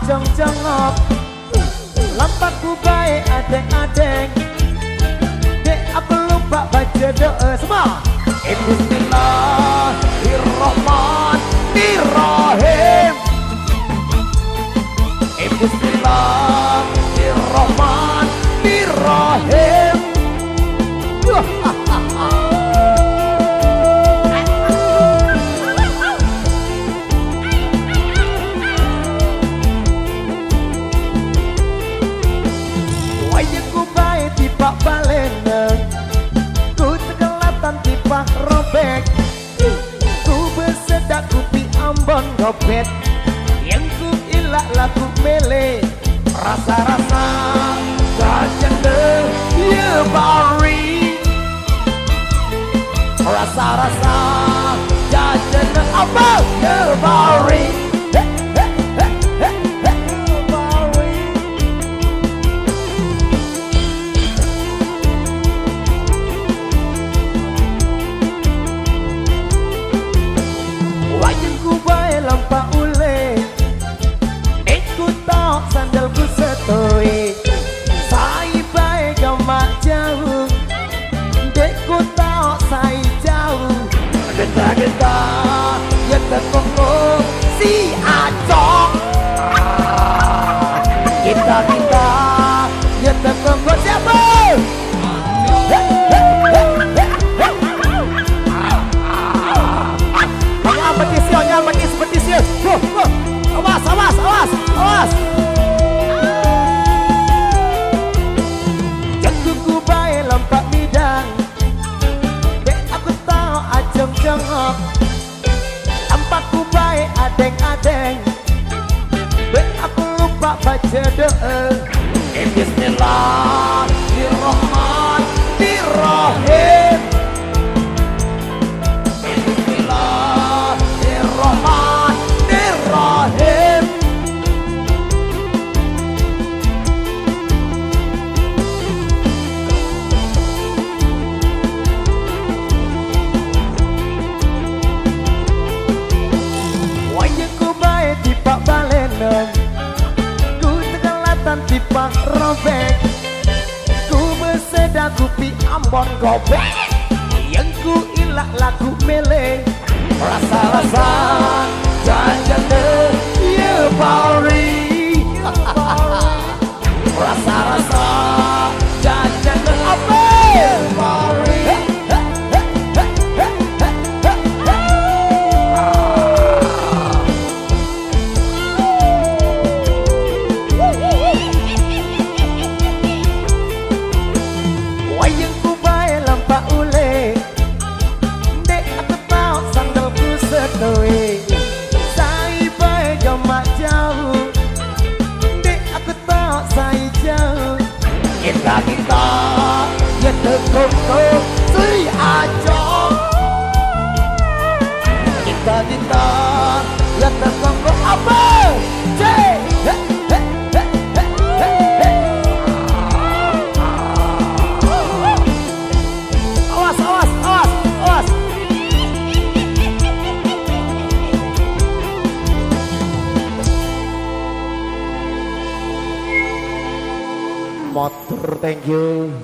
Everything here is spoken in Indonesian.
jengok lampakku baik adeng-adeng dek aku lupa baca doa semua. Bismillahirrahmanirrahim. Bismillahirrahmanirrahim. Wayangku baik tiba baleneng, ku tegelatan tiba robek, ku besedak kupi ambon gopet, yang ku ilak lagu mele, rasa-rasa jajan deh ya bari, rasa-rasa jajan deh apa ya bari. Lampak ule ikut tok sandalku setoi sai bae gamak jauh dekku tok sai jauh genta-genta ya tekongko si acong kita ya tekongko siapa awas, awas, awas, awas. Jengkuku baik lampak bidang, dek aku tahu ajem jengok. Lampakku baik adeng-adeng, dek aku lupa baca doa. Bismillahirrahmanirrahim. Bismillahirrahmanirrahim. Wayangku baik tiba baleneng, ku tegelatan tiba robek, ku besedak kupi ambon gobek, yang ku ilak lagu mele, rasa-rasa jajan deh ya bari, rasa-rasa jajan deh apa ya bari. Wayangku baik lampak ule dek aku tahu sandalku setoi sai bae gamak jauh dek aku tahu sai jauh kita ya tekongko si acong kita ya tekongko apa cek. Motor, thank you.